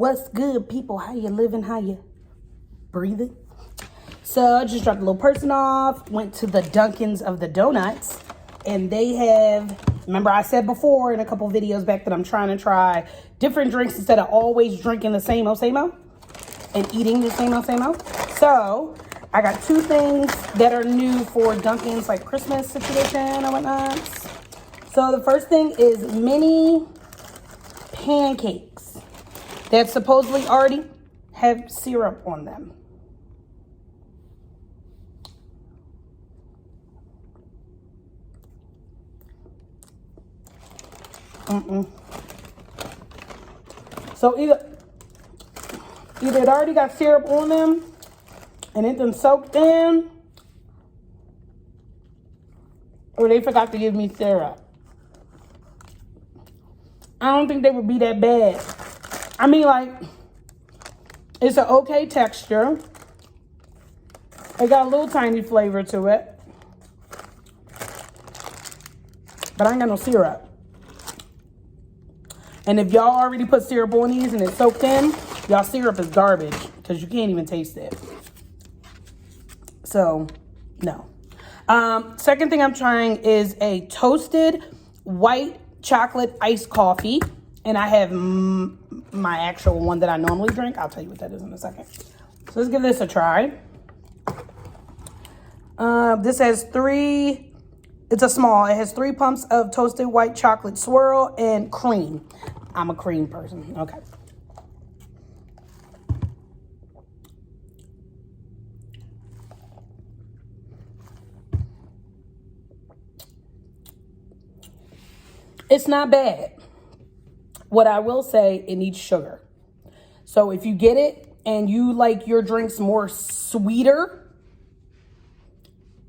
What's good, people? How you living? How you breathing? So I just dropped a little person off, went to the Dunkin's of the Donuts, and they have, remember I said before in a couple videos back that I'm trying to try different drinks instead of always drinking the same old and eating the same old. So I got two things that are new for Dunkin's, like Christmas situation and whatnot. So the first thing is mini pancakes that supposedly already have syrup on them. So either it already got syrup on them and it done soaked in, or they forgot to give me syrup. I don't think they would be that bad. I mean, like, it's an okay texture. It got a little tiny flavor to it. But I ain't got no syrup. And if y'all already put syrup on these and it's soaked in, y'all syrup is garbage because you can't even taste it. So, no. Second thing I'm trying is a toasted white chocolate iced coffee. And I have my actual one that I normally drink. I'll tell you what that is in a second. So let's give this a try. This has it's a small. It has 3 pumps of toasted white chocolate swirl and cream. I'm a cream person. Okay. It's not bad. What I will say, it needs sugar. So if you get it and you like your drinks more sweeter,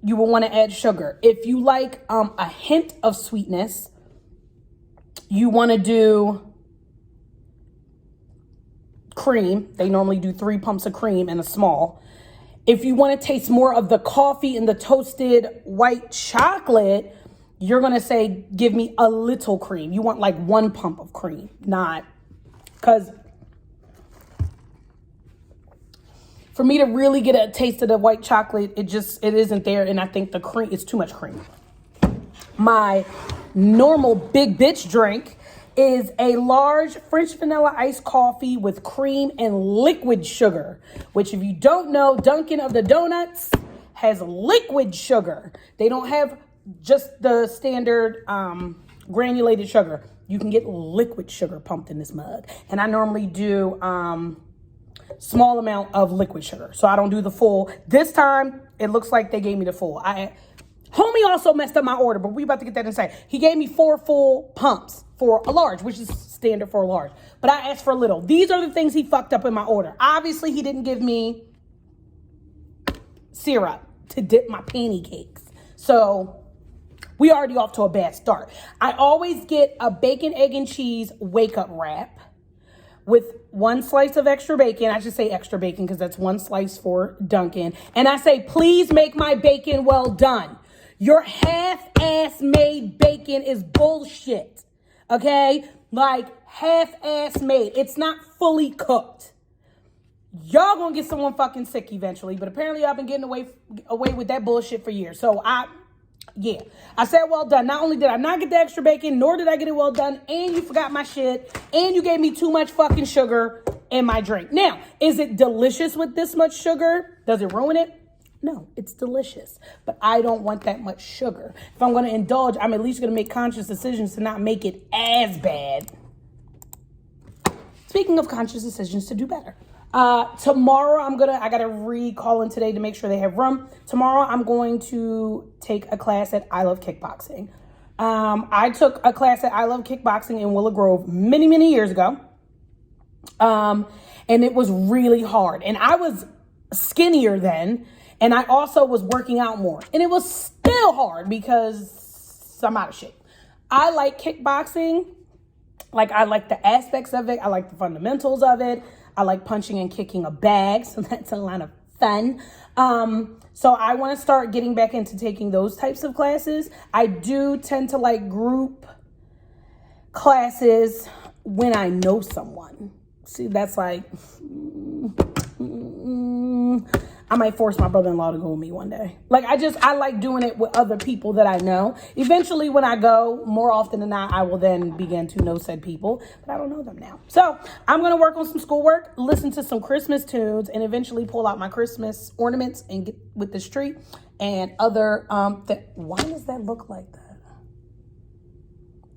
you will want to add sugar. If you like a hint of sweetness, you want to do cream. They normally do 3 pumps of cream in a small. If you want to taste more of the coffee and the toasted white chocolate, you're going to say, give me a little cream. You want like 1 pump of cream, not, because for me to really get a taste of the white chocolate, it isn't there. And I think the cream, it's too much cream. My normal big bitch drink is a large French vanilla iced coffee with cream and liquid sugar, which if you don't know, Dunkin' of the Donuts has liquid sugar. They don't have just the standard granulated sugar. You can get liquid sugar pumped in this mug. And I normally do small amount of liquid sugar. So I don't do the full. This time, it looks like they gave me the full. Homie also messed up my order, but we about to get that inside. He gave me 4 full pumps for a large, which is standard for a large. But I asked for a little. These are the things he fucked up in my order. Obviously, he didn't give me syrup to dip my pancakes. So we already off to a bad start. I always get a bacon, egg, and cheese wake-up wrap with 1 slice of extra bacon. I should say extra bacon because that's 1 slice for Dunkin'. And I say, please make my bacon well done. Your half-ass made bacon is bullshit. Okay? Like, half-ass made. It's not fully cooked. Y'all gonna get someone fucking sick eventually. But apparently I've been getting away with that bullshit for years. So I said well done. Not only did I not get the extra bacon, nor did I get it well done, and you forgot my shit, and you gave me too much fucking sugar in my drink. Now, is it delicious with this much sugar? Does it ruin it? No, it's delicious, but I don't want that much sugar. If I'm going to indulge, I'm at least going to make conscious decisions to not make it as bad. Speaking of conscious decisions to do better. Tomorrow I got to recall in today to make sure they have room. Tomorrow I'm going to take a class at I Love Kickboxing. I took a class at I Love Kickboxing in Willow Grove many, many years ago. And it was really hard. And I was skinnier then. And I also was working out more. And it was still hard because I'm out of shape. I like kickboxing. Like, I like the aspects of it. I like the fundamentals of it. I like punching and kicking a bag. So that's a lot of fun. So I want to start getting back into taking those types of classes. I do tend to like group classes when I know someone. See, that's like, I might force my brother-in-law to go with me one day. Like, I like doing it with other people that I know. Eventually, when I go, more often than not, I will then begin to know said people, but I don't know them now. So I'm going to work on some schoolwork, listen to some Christmas tunes, and eventually pull out my Christmas ornaments and get with this tree and other, why does that look like that?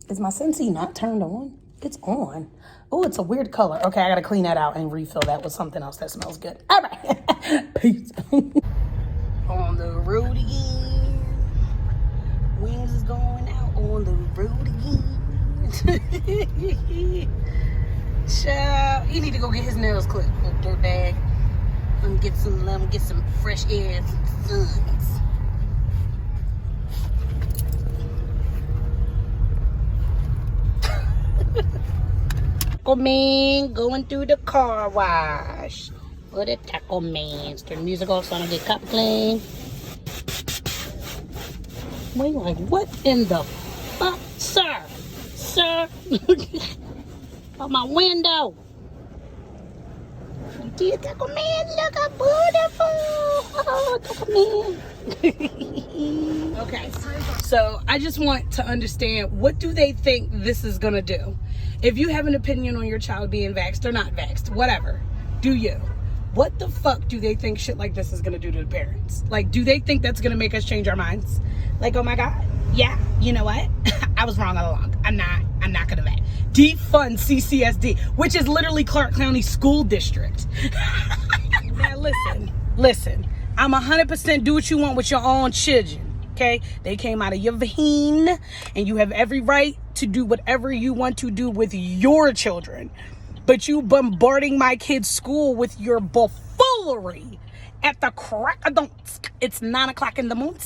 Is my Scentsy not turned on? It's on. Oh, it's a weird color. Okay, I gotta clean that out and refill that with something else that smells good. All right. Peace. On the road again. Wings is going out on the road again. Child, he need to go get his nails clipped, little dirtbag. Let me get some fresh air and some suns. Taco Man going through the car wash. For the Taco Man. Turn the music off so I don't get copy clean. Wait, like, what in the fuck? Sir! Sir! Out my window! You did Taco Man? Look how beautiful! Oh, Taco Man! Okay, so I just want to understand, what do they think this is gonna do? If you have an opinion on your child being vaxxed or not vaxxed, whatever, do you? What the fuck do they think shit like this is gonna do to the parents? Like, do they think that's gonna make us change our minds? Like, oh my God, yeah, you know what? I was wrong all along. I'm not gonna vax. Defund CCSD, which is literally Clark County School District. Now listen, I'm 100% do what you want with your own children. Okay, they came out of your vein, and you have every right to do whatever you want to do with your children. But you bombarding my kid's school with your buffoonery at the crack of dawn. It's 9 o'clock in the morning.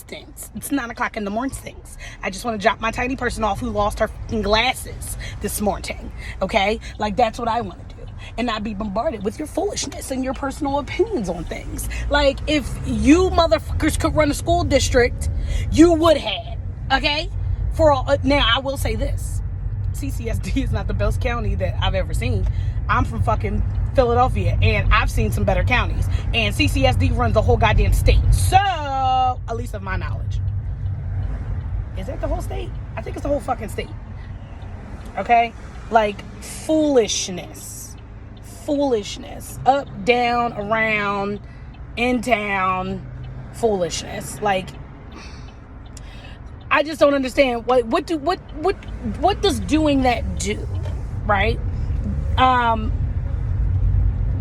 It's 9 o'clock in the morning. I just want to drop my tiny person off who lost her fucking glasses this morning. Okay, like, that's what I want to do. And not be bombarded with your foolishness and your personal opinions on things. Like, if you motherfuckers could run a school district, you would have. Okay? Now, I will say this. CCSD is not the best county that I've ever seen. I'm from fucking Philadelphia, and I've seen some better counties. And CCSD runs the whole goddamn state. So, at least of my knowledge. Is that the whole state? I think it's the whole fucking state. Okay? Like, foolishness. Up, down, around, in town, foolishness. Like, I just don't understand what does doing that do, right?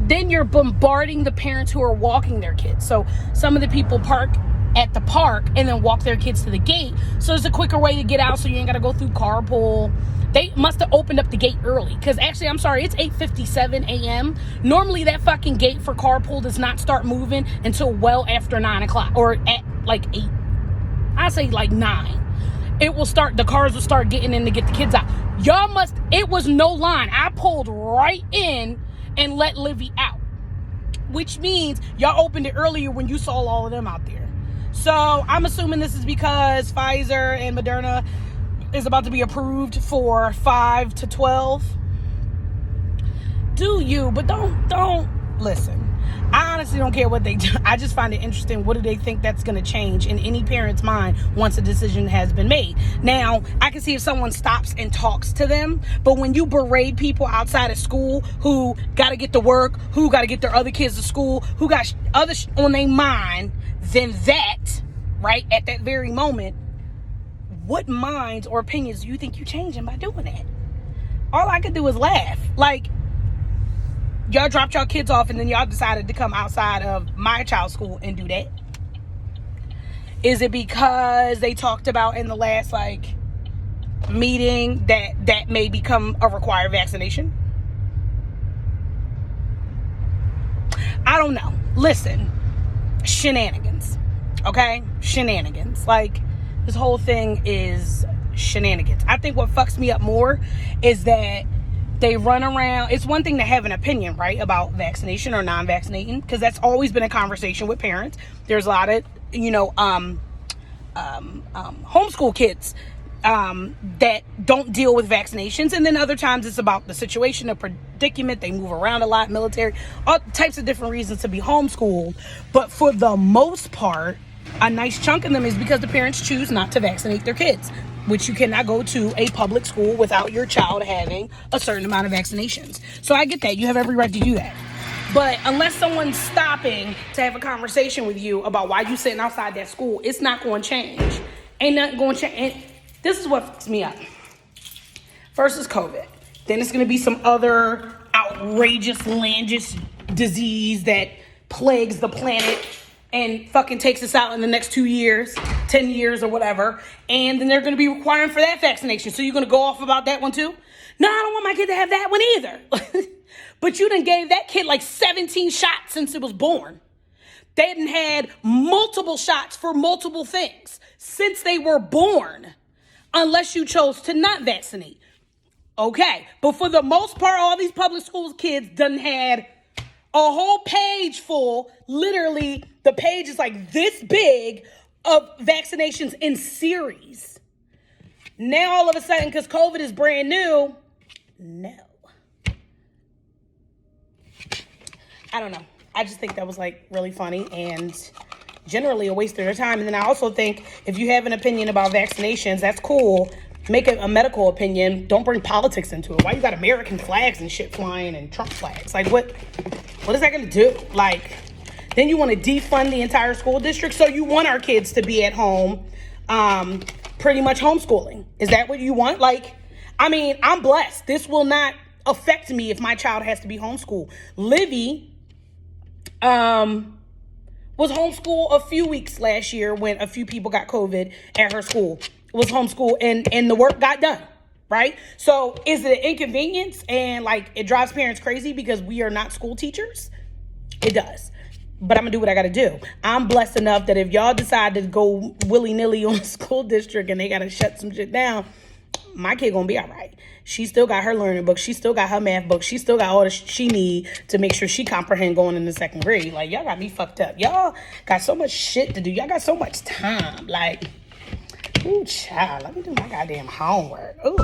Then you're bombarding the parents who are walking their kids. So some of the people park at the park and then walk their kids to the gate. So there's a quicker way to get out, so you ain't gotta go through carpool. They must have opened up the gate early, because actually, I'm sorry, it's 8:57 a.m. Normally that fucking gate for carpool does not start moving until well after 9 o'clock, or at like 8. I say like 9. The cars will start getting in to get the kids out. It was no line. I pulled right in and let Livy out, which means y'all opened it earlier when you saw all of them out there. So I'm assuming this is because Pfizer and Moderna is about to be approved for 5 to 12. Do you? But don't listen. I honestly don't care what they do. I just find it interesting. What do they think that's going to change in any parent's mind once a decision has been made? Now, I can see if someone stops and talks to them, but when you berate people outside of school who got to get to work, who got to get their other kids to school, who got other on their mind than that, right, at that very moment, what minds or opinions do you think you're changing by doing that? All I could do is laugh. Like, y'all dropped y'all kids off and then y'all decided to come outside of my child's school and do that. Is it because they talked about in the last meeting that may become a required vaccination? I don't know. Listen, shenanigans. Okay? Shenanigans. Like, this whole thing is shenanigans. I think what fucks me up more is that they run around. It's one thing to have an opinion, right, about vaccination or non-vaccinating, because that's always been a conversation with parents. There's a lot of, homeschool kids that don't deal with vaccinations, and then other times it's about the situation, the predicament, they move around a lot, military, all types of different reasons to be homeschooled. But for the most part, a nice chunk of them is because the parents choose not to vaccinate their kids, which you cannot go to a public school without your child having a certain amount of vaccinations. So I get that. You have every right to do that. But unless someone's stopping to have a conversation with you about why you sitting outside that school, it's not going to change. Ain't nothing going to change. And this is what fucks me up. First is COVID. Then it's going to be some other outrageous, landish disease that plagues the planet and fucking takes us out in the next 2 years, 10 years or whatever. And then they're going to be requiring for that vaccination. So you're going to go off about that one too? No, I don't want my kid to have that one either. But you done gave that kid like 17 shots since it was born. They done had multiple shots for multiple things since they were born, unless you chose to not vaccinate. Okay, but for the most part, all these public schools kids done had a whole page full, literally the page is like this big, of vaccinations in series. Now all of a sudden, because COVID is brand new, no. I don't know. I just think that was like really funny and generally a waste of their time. And then I also think if you have an opinion about vaccinations, that's cool. Make a medical opinion. Don't bring politics into it. Why you got American flags and shit flying and Trump flags? Like what is that going to do? Like, then you want to defund the entire school district. So you want our kids to be at home, pretty much homeschooling. Is that what you want? Like, I mean, I'm blessed. This will not affect me if my child has to be homeschooled. Livy, was homeschooled a few weeks last year when a few people got COVID at her school. It was homeschooled and the work got done, right? So is it an inconvenience and like it drives parents crazy because we are not school teachers? It does. But I'm gonna do what I gotta do. I'm blessed enough that if y'all decide to go willy-nilly on a school district and they gotta shut some shit down, my kid gonna be all right. She still got her learning book. She still got her math book. She still got all the she need to make sure she comprehend going into second grade. Like, y'all got me fucked up. Y'all got so much shit to do. Y'all got so much time. Like, ooh, child, let me do my goddamn homework. Ooh.